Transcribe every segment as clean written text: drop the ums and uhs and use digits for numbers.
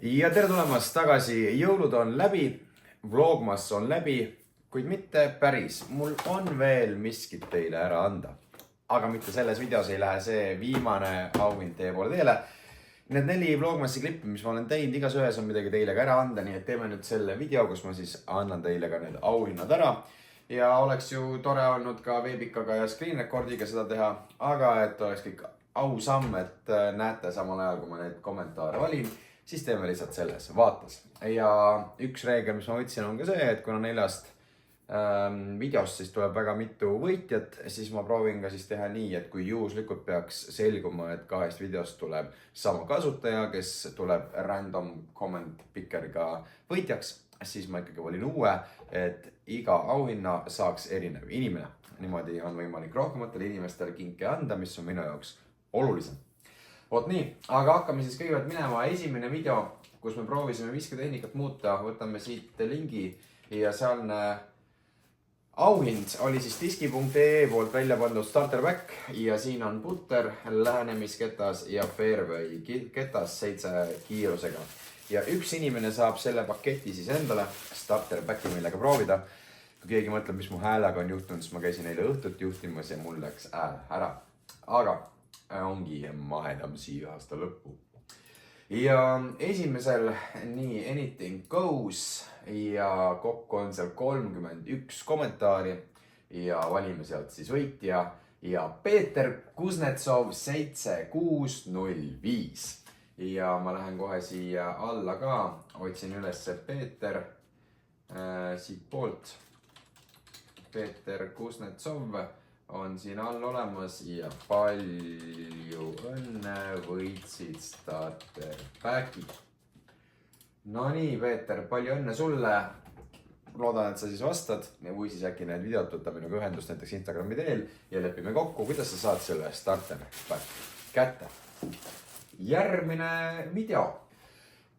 Ja tere tulemast tagasi, jõulud on läbi, Vlogmas on läbi, kuid mitte päris. Mul on veel miskit teile ära anda. Aga mitte selles videos ei lähe see viimane auhind teie poole teele. Need 4 Vlogmasi klippi, mis ma olen teinud, igas ühes on midagi teile ka ära anda, nii et teeme nüüd selle video, kus ma siis annan teile ka need auhinnad ära. Ja oleks ju tore olnud ka veebikaga ja screen recordiga seda teha, aga et oleks kõik ausamm, et näete samal ajal, kui ma neid kommentaare valin, siis teeme lihtsalt selles vaates. Ja üks reegel, mis ma võtsin, on ka see, et kuna 4 videost siis tuleb väga mitu võitjat, siis ma proovin ka siis teha nii, et kui juhuslikult peaks selguma, et 2 videost tuleb sama kasutaja, kes tuleb random comment pickeriga võitjaks, siis ma ikkagi valin uue, et iga auhinna saaks erinev inimene. Niimoodi on võimalik rohkematele inimestele kinke anda, mis on minu jaoks olulisem. Vot nii, aga hakkame siis kõigepealt minema. Esimene video, kus me proovisime visketehnikat muuta, võtame siit lingi ja sealne auhind oli siis diski.ee poolt välja pandud starter pack ja siin on putter, lähenemisketas ja fairway ketas 7 kiirusega. Ja üks inimene saab selle paketi siis endale starter packi, millega proovida. Kui keegi mõtleb, mis mu häälega on juhtunud, siis ma käisin eile õhtut juhtimas ja mul läks hääl ära. Aga ongi mahedam siia aasta lõppu. Ja esimesel nii Anything Goes ja kokku on seal 31 kommentaari ja valime sealt siis võitja ja Peeter Kuznetsov 7605. Ja ma lähen kohe siia alla ka, otsin üles Peeter siit poolt. Peeter Kuznetsov on siin all olemas ja palju õnne, võitsid starter packi. No nii, Peeter, palju õnne sulle. Loodan, et sa siis vastad või siis äkki need videot võtta minuga ühendust näiteks Instagrami teel ja lepime kokku, kuidas sa saad selle starter packi kätte. Järgmine video.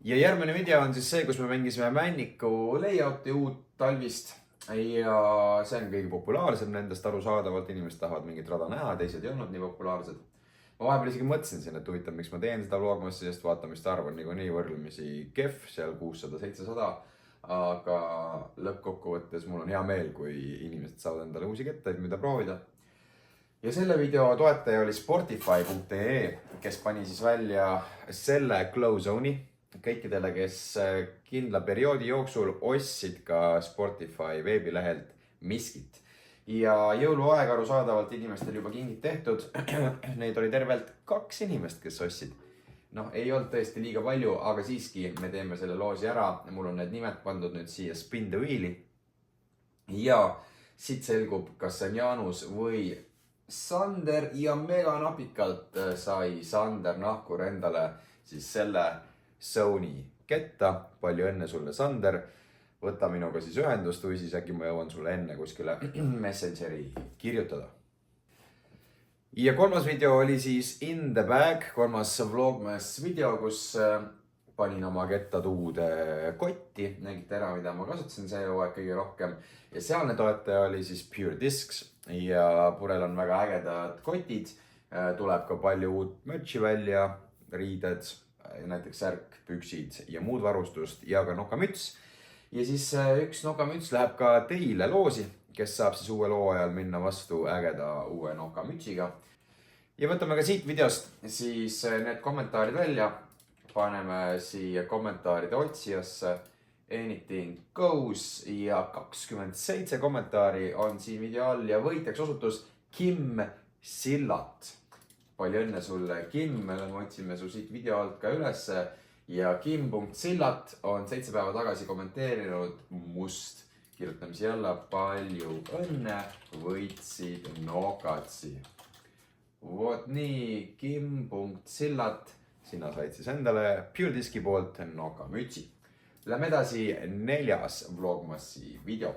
Ja järgmine video on siis see, kus me mängisime Männiku layouti uut talvist. Ja see on kõige populaarsem nendest arusaadavalt. Inimesed tahavad mingit rada näha, teised ei olnud nii populaarsed. Ma vahepeal isegi mõtlesin siin, et huvitav, miks ma teen seda vlogmassi, sest vaata, mis ta arvan, nii võrdlemisi kehv, seal 600-700. Aga lõppkokkuvõttes mul on hea meel, kui inimesed saavad endale uusi kettaid, mida proovida. Ja selle video toetaja oli Sportify.ee, kes pani siis välja selle Glow Zone'i kõikidele, kes kindla perioodi jooksul ostsid ka Sportify veebilehelt miskit. Ja jõuluaeg arusaadavalt inimestel juba kingid tehtud. Neid oli tervelt 2 inimest, kes ostsid. No ei olnud tõesti liiga palju, aga siiski me teeme selle loosi ära. Mul on need nimed pandud nüüd siia Spin the Wheel'i. Ja siit selgub, kas see on Jaanus või Sander ja mega napikalt sai Sander Nahkur endale siis selle Sony ketta. Palju õnne sulle, Sander. Võta minuga siis ühendust või siis äkki ma jõuan sulle enne kuskile Messengeri kirjutada. Ja 3. video oli siis In the Bag, 3. Vlogmas video, kus panin oma kettatuude kotti. Nägite ära, mida ma kasutasin see hooaeg kõige rohkem. Ja sealne toetaja oli siis Pure Discs ja Purel on väga ägedad kotid. Tuleb ka palju uut merchi välja, riided, näiteks särk, püksid ja muud varustust ja ka nokamüts. Ja siis üks nokamüts läheb ka teile loosi, kes saab siis uue loo ajal minna vastu ägeda uue nokamütsiga. Ja võtame ka siit videost siis need kommentaarid välja. Paneme siia kommentaaride otsijasse Anything Goes ja 27 kommentaari on siin video all ja võitjaks osutus Kim Sillat. Palju õnne sulle, Kim, me otsime su siit video alt ka ülesse ja Kim.Sillat on 7 päeva tagasi kommenteerinud must. Kirjutame siia alla, palju õnne, võitsid nokatsi. Vot nii, Kim.Sillat, sina said siis endale Pure Disci poolt nokamütsi. Lähme edasi 4. Vlogmassi video.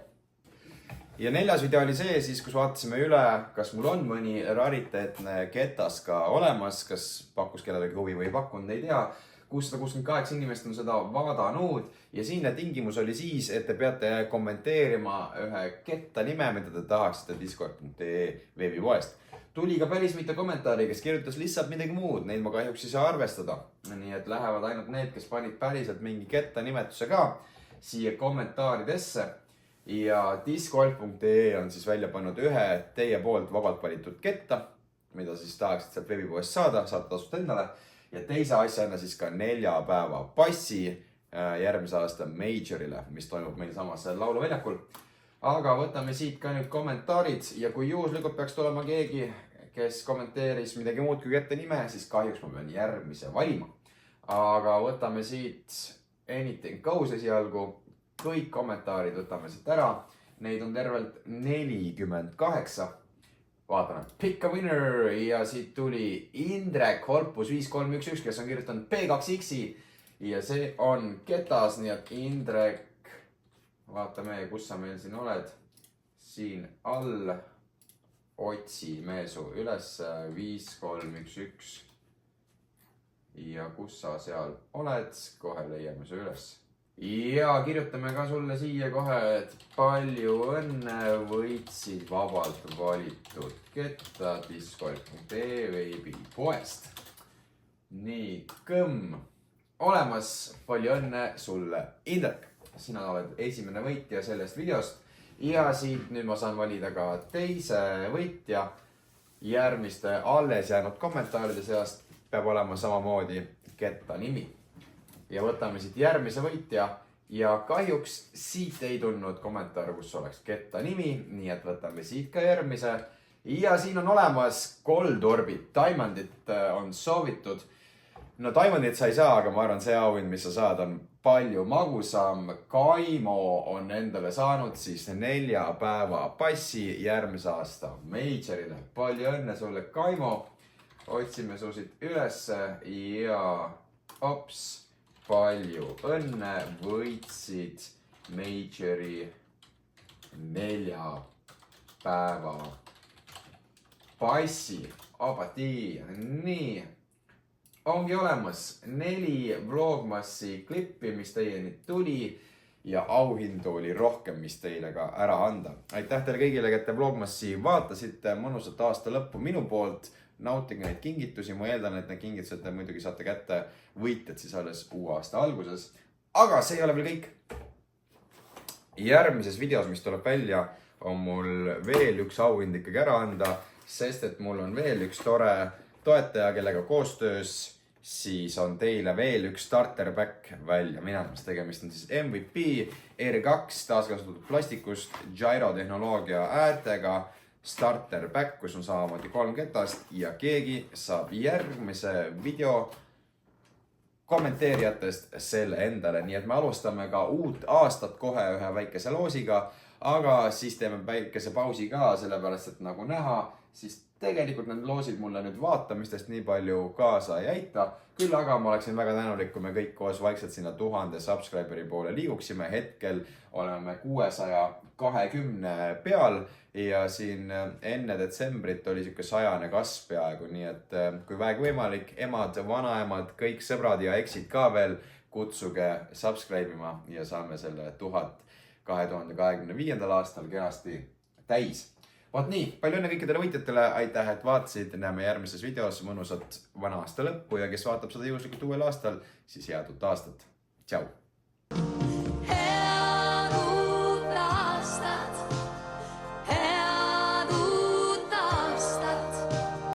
Ja 4. video oli see siis, kus vaatasime üle, kas mul on mõni rariteetne ketas ka olemas, kas pakkus kellelegi huvi või ei pakkunud, ei tea. 668 inimest on seda vaadanud ja siinne tingimus oli siis, et te peate kommenteerima ühe ketta nime, mida te tahaksite discord.ee veebipoest. Tuli ka päris mitu kommentaari, kes kirjutas lihtsalt midagi muud, neid ma kahjuks ei saa arvestada. Nii et lähevad ainult need, kes panid päriselt mingi ketta nimetuse ka siia kommentaaridesse. Ja discord.ee on siis välja pannud ühe teie poolt vabalt valitud ketta, mida siis tahaksid sealt veebipoest saada, saate tasuta endale. Ja teise asjana siis ka 4 päeva passi järgmise aasta majorile, mis toimub meil samas lauluväljakul. Aga võtame siit ka nüüd kommentaarid ja kui juhuslikult peaks tulema keegi, kes kommenteeris midagi muud kui kette nime, siis kahjuks ma pean järgmise valima. Aga võtame siit anything goes esialgu, kõik kommentaarid võtame siit ära. Neid on tervelt 48. Vaatame, pick a winner ja siit tuli Indrek Horpus 5311, kes on kirjutanud P2X-i ja see on ketas, nii et Indrek, vaatame, kus sa meil siin oled. Siin all otsime su üles 5311 ja kus sa seal oled, kohe leiame su üles. Ja kirjutame ka sulle siia kohe, et palju õnne, võitsid vabalt valitud ketta discord.ee veebipoest. Nii, kõmm olemas, palju õnne sulle, Indrek. Sina oled esimene võitja sellest videost ja siit nüüd ma saan valida ka teise võitja. Järgmiste alles jäänud kommentaaride seast peab olema samamoodi ketta nimi. Ja võtame siit järgmise võitja ja kahjuks siit ei tulnud kommentaar, kus oleks ketta nimi, nii et võtame siit ka järgmise. Ja siin on olemas Goldorbit, Diamondit on soovitud. No Diamondit sa ei saa, aga ma arvan, see auhind, mis sa saad, on palju magusam. Kaimo on endale saanud siis 4 päeva passi järgmise aasta majorile. Palju õnne sulle, Kaimo. Otsime su siit ülesse ja ops. Palju õnne, võitsid majori 4 päeva passi. Apatii, nii. Ongi olemas 4 Vlogmassi klippi, mis teieni tuli ja auhindu oli rohkem, mis teile ka ära anda. Aitäh teile kõigile, et te Vlogmassi vaatasite, mõnusat aasta lõppu minu poolt. Nautige neid kingitusi, ma eeldan, et need kingitused te muidugi saate kätte võitjad siis alles uue aasta alguses. Aga see ei ole veel kõik. Järgmises videos, mis tuleb välja, on mul veel üks auhind ikkagi ära anda, sest et mul on veel üks tore toetaja, kellega koostöös siis on teile veel üks starter pack välja minemas. Tegemist on siis MVP R2 taaskasutatud plastikust gyro tehnoloogia äärtega starter pack, kus on samamoodi 3 ketast ja keegi saab järgmise video kommenteerijatest selle endale. Nii et me alustame ka uut aastat kohe ühe väikese loosiga, aga siis teeme väikese pausi ka, sellepärast et nagu näha, siis tegelikult need loosid mulle nüüd vaatamistest nii palju kaasa ei aita. Küll aga ma oleksin väga tänulik, kui me kõik koos vaikselt sinna 1000 subscriberi poole liiguksime. Hetkel oleme 620 peal ja siin enne detsembrit oli siuke 100 kasv peaaegu. Nii et kui vähegi võimalik, emad, vanaemad, kõik sõbrad ja eksid ka veel, kutsuge subscribe ima ja saame selle 1000 2025. aastal kenasti täis. Vaat nii, palju õnne kõikidele võitjatele, aitäh, et vaatasid, näeme järgmises videos mõnusat vana aasta lõppu ja kes vaatab seda juhuslikult uuel aastal, siis head uut aastat. Tšau!